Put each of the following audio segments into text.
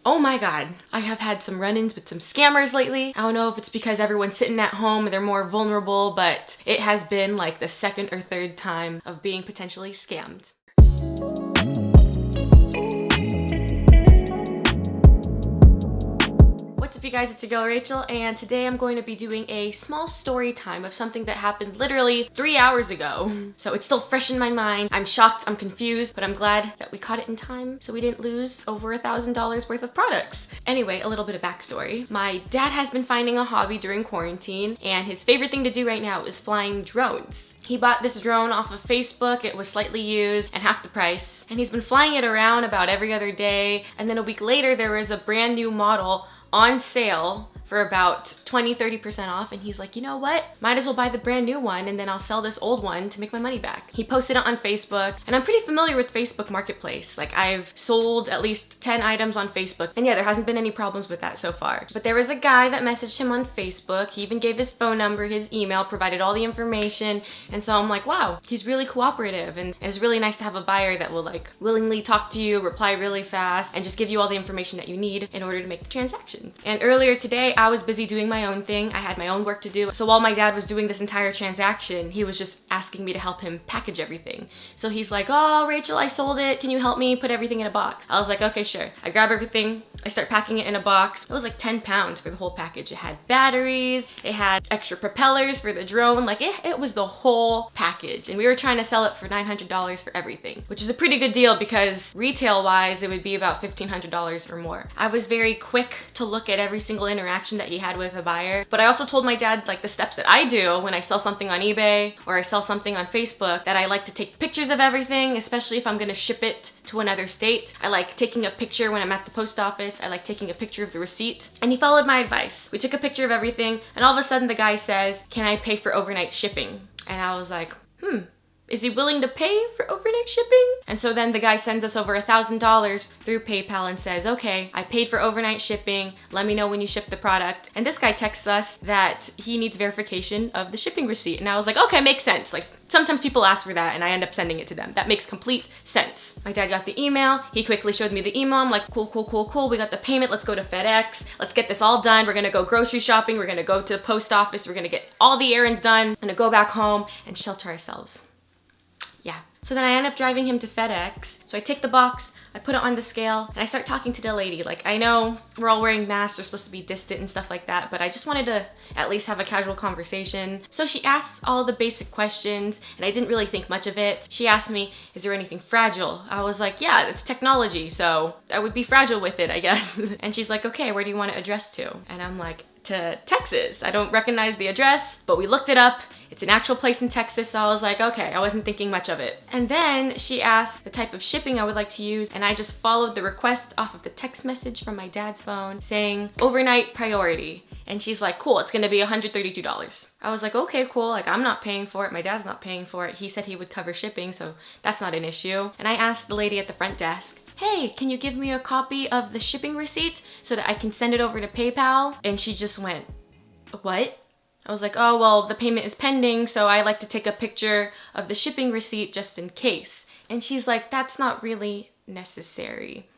Oh my god, I have had some run-ins with some scammers lately. I don't know if it's because everyone's sitting at home and they're more vulnerable, but it has been like the second or third time of being potentially scammed. What's up you guys, it's your girl Rachel, and today I'm going to be doing a small story time of something that happened literally 3 hours ago. So it's still fresh in my mind. I'm shocked, I'm confused, but I'm glad that we caught it in time so we didn't lose over $1,000 worth of products. Anyway, a little bit of backstory. My dad has been finding a hobby during quarantine, and his favorite thing to do right now is flying drones. He bought this drone off of Facebook. It was slightly used and half the price, and he's been flying it around about every other day. And then a week later there was a brand new model on sale for about 20-30% off, and he's like, you know what? Might as well buy the brand new one and then I'll sell this old one to make my money back. He posted it on Facebook, and I'm pretty familiar with Facebook Marketplace. Like, I've sold at least 10 items on Facebook, and yeah, there hasn't been any problems with that so far. But there was a guy that messaged him on Facebook. He even gave his phone number, his email, provided all the information, and so I'm like, wow, he's really cooperative, and it's really nice to have a buyer that will like willingly talk to you, reply really fast, and just give you all the information that you need in order to make the transaction. And earlier today, I was busy doing my own thing. I had my own work to do. So while my dad was doing this entire transaction, he was just asking me to help him package everything. So he's like, oh, Rachel, I sold it. Can you help me put everything in a box? I was like, okay, sure. I grab everything. I start packing it in a box. It was like 10 pounds for the whole package. It had batteries. It had extra propellers for the drone. Like it was the whole package. And we were trying to sell it for $900 for everything, which is a pretty good deal because retail wise, it would be about $1,500 or more. I was very quick to look at every single interaction that he had with a buyer, but I also told my dad like the steps that I do when I sell something on eBay or I sell something on Facebook, that I like to take pictures of everything, especially if I'm gonna ship it to another state. I like taking a picture when I'm at the post office. I like taking a picture of the receipt, and he followed my advice. We took a picture of everything, and all of a sudden the guy says, can I pay for overnight shipping? And I was like, is he willing to pay for overnight shipping? And so then the guy sends us over $1,000 through PayPal and says, okay, I paid for overnight shipping. Let me know when you ship the product. And this guy texts us that he needs verification of the shipping receipt. And I was like, okay, makes sense. Like, sometimes people ask for that and I end up sending it to them. That makes complete sense. My dad got the email. He quickly showed me the email. I'm like, cool, cool, cool, cool. We got the payment. Let's go to FedEx. Let's get this all done. We're gonna go grocery shopping. We're gonna go to the post office. We're gonna get all the errands done. I'm gonna go back home and shelter ourselves. Yeah. So then I end up driving him to FedEx. So I take the box, I put it on the scale, and I start talking to the lady. Like, I know we're all wearing masks, we're supposed to be distant and stuff like that, but I just wanted to at least have a casual conversation. So she asks all the basic questions, and I didn't really think much of it. She asked me, is there anything fragile? I was like, yeah, it's technology, so I would be fragile with it, I guess. And she's like, okay, where do you want it addressed to? And I'm like, to Texas. I don't recognize the address, but we looked it up. It's an actual place in Texas, so I was like, okay, I wasn't thinking much of it. And then she asked the type of shipping I would like to use, and I just followed the request off of the text message from my dad's phone saying overnight priority. And she's like, cool, it's gonna be $132. I was like, okay, cool, like I'm not paying for it, my dad's not paying for it. He said he would cover shipping, so that's not an issue. And I asked the lady at the front desk, hey, can you give me a copy of the shipping receipt so that I can send it over to PayPal? And she just went, what? I was like, oh, well, the payment is pending, so I like to take a picture of the shipping receipt just in case. And she's like, that's not really necessary.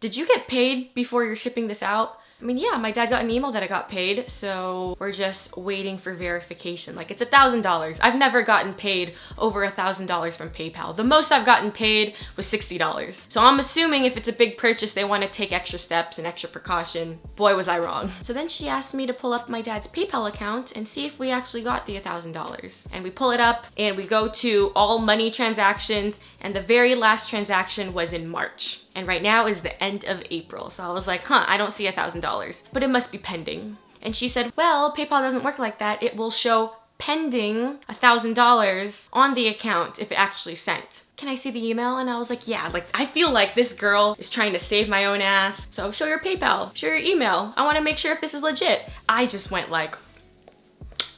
Did you get paid before you're shipping this out? I mean, yeah, my dad got an email that I got paid, so we're just waiting for verification. Like, it's $1,000. I've never gotten paid over $1,000 from PayPal. The most I've gotten paid was $60. So I'm assuming if it's a big purchase, they want to take extra steps and extra precaution. Boy, was I wrong. So then she asked me to pull up my dad's PayPal account and see if we actually got the $1,000. And we pull it up and we go to all money transactions, and the very last transaction was in March. And right now is the end of April. So I was like, I don't see $1,000, but it must be pending. And she said, well, PayPal doesn't work like that. It will show pending $1,000 on the account if it actually sent. Can I see the email? And I was like, yeah, like I feel like this girl is trying to save my own ass. So show your PayPal, show your email. I want to make sure if this is legit. I just went like,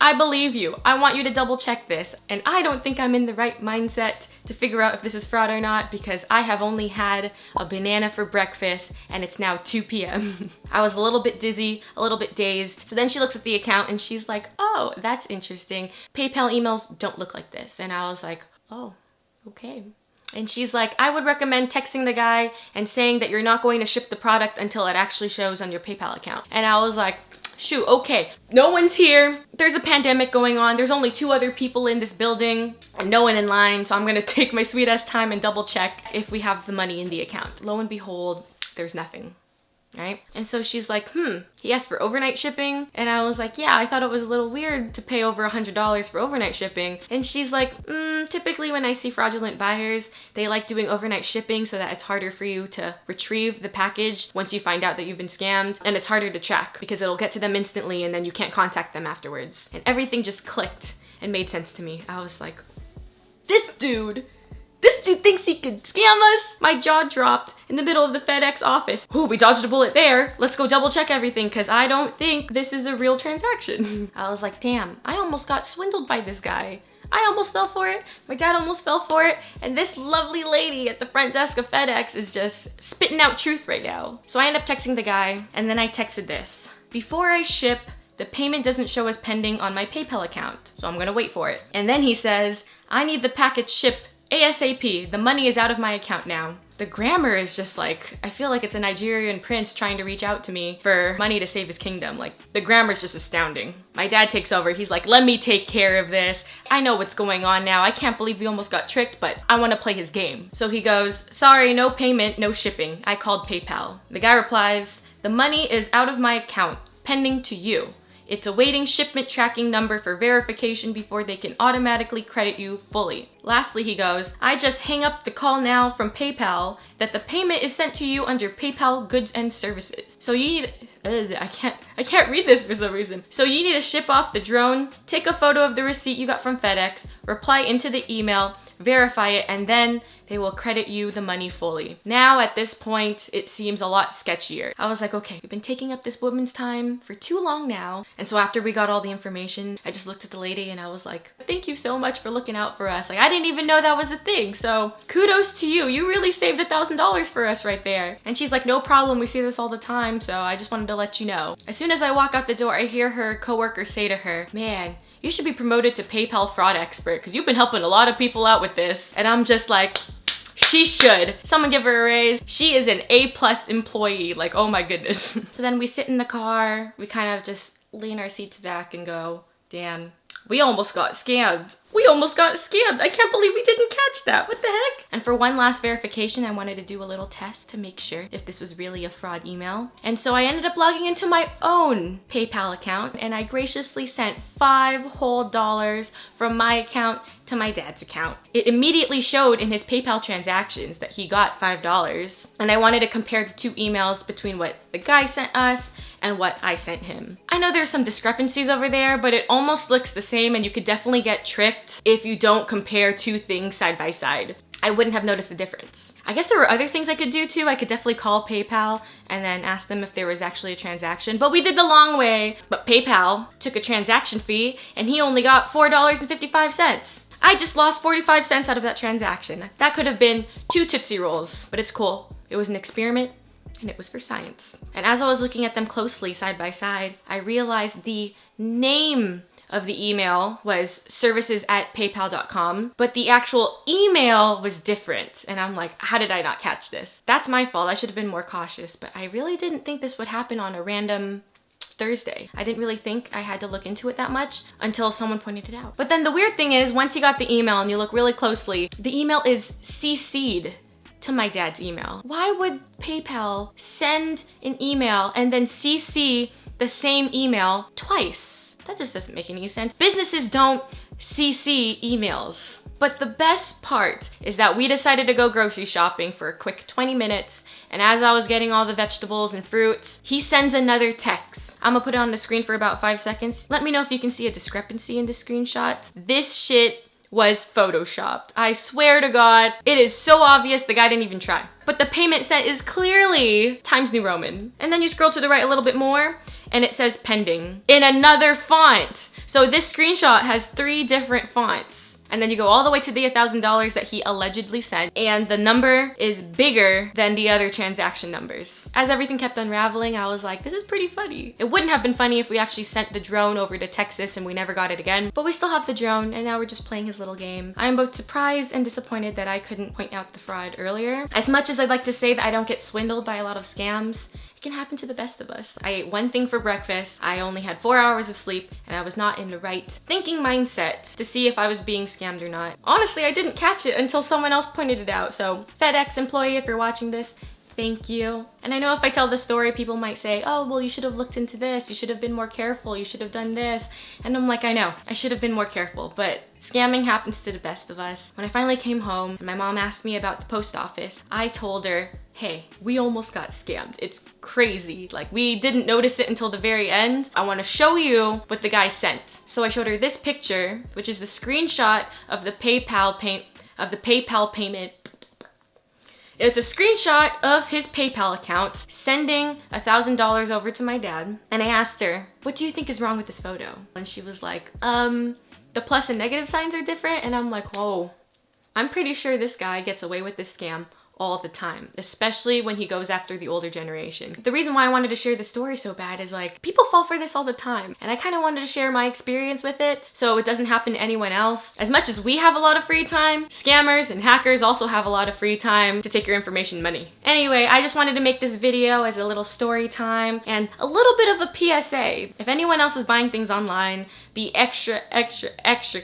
I believe you. I want you to double check this. And I don't think I'm in the right mindset to figure out if this is fraud or not, because I have only had a banana for breakfast and it's now 2 p.m. I was a little bit dizzy, a little bit dazed. So then she looks at the account and she's like, oh, that's interesting. PayPal emails don't look like this. And I was like, oh, okay. And she's like, I would recommend texting the guy and saying that you're not going to ship the product until it actually shows on your PayPal account. And I was like, shoot, okay. No one's here. There's a pandemic going on. There's only 2 other people in this building and no one in line. So I'm gonna take my sweet ass time and double check if we have the money in the account. Lo and behold, there's nothing. Right? And so she's like, he asked for overnight shipping. And I was like, yeah, I thought it was a little weird to pay over $100 for overnight shipping. And she's like, typically when I see fraudulent buyers, they like doing overnight shipping so that it's harder for you to retrieve the package once you find out that you've been scammed. And it's harder to track because it'll get to them instantly and then you can't contact them afterwards. And everything just clicked and made sense to me. I was like, this dude thinks he could scam us? My jaw dropped in the middle of the FedEx office. Ooh, we dodged a bullet there. Let's go double check everything because I don't think this is a real transaction. I was like, damn, I almost got swindled by this guy. I almost fell for it. My dad almost fell for it. And this lovely lady at the front desk of FedEx is just spitting out truth right now. So I end up texting the guy and then I texted this. Before I ship, the payment doesn't show as pending on my PayPal account. So I'm gonna wait for it. And then he says, I need the package shipped ASAP. The money is out of my account now. The grammar is just like, I feel like it's a Nigerian prince trying to reach out to me for money to save his kingdom. Like, the grammar is just astounding. My dad takes over. He's like, let me take care of this. I know what's going on now. I can't believe we almost got tricked, but I want to play his game. So he goes, sorry, no payment, no shipping. I called PayPal. The guy replies, the money is out of my account, pending to you. It's awaiting shipment tracking number for verification before they can automatically credit you fully. Lastly, he goes, I just hang up the call now from PayPal that the payment is sent to you under PayPal goods and services. So you need, I can't read this for some reason. So you need to ship off the drone, take a photo of the receipt you got from FedEx, reply into the email, verify it, and then they will credit you the money fully. Now at this point, it seems a lot sketchier. I was like, okay, we've been taking up this woman's time for too long now. And so after we got all the information, I just looked at the lady and I was like, thank you so much for looking out for us. Like, I didn't even know that was a thing. So kudos to you. You really saved $1,000 for us right there. And she's like, no problem. We see this all the time. So I just wanted to let you know. As soon as I walk out the door, I hear her coworker say to her, man, you should be promoted to PayPal fraud expert because you've been helping a lot of people out with this. And I'm just like, she should. Someone give her a raise. She is an A+ employee. Like, oh my goodness. So then we sit in the car. We kind of just lean our seats back and go, damn, we almost got scammed. We almost got scammed. I can't believe we didn't catch that. What the heck? And for one last verification, I wanted to do a little test to make sure if this was really a fraud email. And so I ended up logging into my own PayPal account and I graciously sent $5 whole from my account to my dad's account. It immediately showed in his PayPal transactions that he got $5. And I wanted to compare the 2 emails between what the guy sent us and what I sent him. I know there's some discrepancies over there, but it almost looks the same and you could definitely get tricked if you don't compare 2 things side by side. I wouldn't have noticed the difference. I guess there were other things I could do too. I could definitely call PayPal and then ask them if there was actually a transaction, but we did the long way. But PayPal took a transaction fee and he only got $4.55. I just lost 45 cents out of that transaction. That could have been 2 Tootsie Rolls, but it's cool. It was an experiment and it was for science. And as I was looking at them closely side by side, I realized the name of the email was services@paypal.com, but the actual email was different. And I'm like, how did I not catch this? That's my fault. I should have been more cautious, but I really didn't think this would happen on a random Thursday. I didn't really think I had to look into it that much until someone pointed it out. But then the weird thing is, once you got the email and you look really closely, the email is CC'd to my dad's email. Why would PayPal send an email and then CC the same email twice? That just doesn't make any sense. Businesses don't CC emails. But the best part is that we decided to go grocery shopping for a quick 20 minutes. And as I was getting all the vegetables and fruits, he sends another text. I'm gonna put it on the screen for about 5 seconds. Let me know if you can see a discrepancy in the screenshot. This shit was photoshopped. I swear to God, it is so obvious the guy didn't even try. But the payment sent is clearly Times New Roman. And then you scroll to the right a little bit more and it says pending in another font. So this screenshot has 3 different fonts. and then you go all the way to the $1,000 that he allegedly sent, and the number is bigger than the other transaction numbers. As everything kept unraveling, I was like, this is pretty funny. It wouldn't have been funny if we actually sent the drone over to Texas and we never got it again, but we still have the drone, and now we're just playing his little game. I am both surprised and disappointed that I couldn't point out the fraud earlier. As much as I'd like to say that I don't get swindled by a lot of scams, it can happen to the best of us. I ate one thing for breakfast, I only had 4 hours of sleep, and I was not in the right thinking mindset to see if I was being scammed or not. Honestly, I didn't catch it until someone else pointed it out, so FedEx employee, if you're watching this, thank you. And I know if I tell the story, people might say, oh, well, you should have looked into this, you should have been more careful, you should have done this. And I'm like, I know, I should have been more careful, but scamming happens to the best of us. When I finally came home and my mom asked me about the post office, I told her, hey, we almost got scammed. It's crazy. Like, we didn't notice it until the very end. I want to show you what the guy sent. So I showed her this picture, which is the screenshot of the PayPal payment. It's a screenshot of his PayPal account sending $1,000 over to my dad. And I asked her, what do you think is wrong with this photo? And she was like, the plus and negative signs are different. And I'm like, whoa, I'm pretty sure this guy gets away with this scam all the time, especially when he goes after the older generation. The reason why I wanted to share this story so bad is like, people fall for this all the time, and I kind of wanted to share my experience with it so it doesn't happen to anyone else. As much as we have a lot of free time, scammers and hackers also have a lot of free time to take your information and money. Anyway, I just wanted to make this video as a little story time and a little bit of a PSA. If anyone else is buying things online, be extra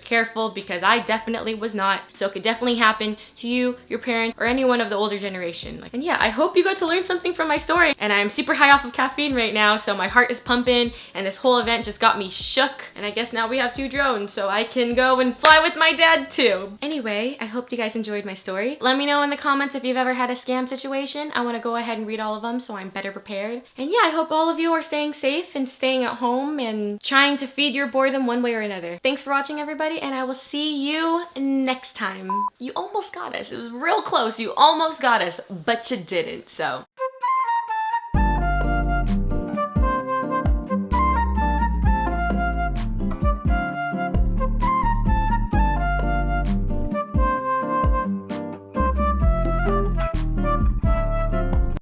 careful, because I definitely was not. So it could definitely happen to you, your parents, or anyone of the older generation. And yeah, I hope you got to learn something from my story. And I'm super high off of caffeine right now, so my heart is pumping, and this whole event just got me shook. And I guess now we have 2 drones, so I can go and fly with my dad too. Anyway, I hope you guys enjoyed my story. Let me know in the comments if you've ever had a scam situation. I want to go ahead and read all of them so I'm better prepared. And yeah, I hope all of you are staying safe and staying at home and trying to feed your boredom one way or another. Thanks for watching, everybody, and I will see you next time. You almost got us. It was real close. You almost got us, but you didn't, so.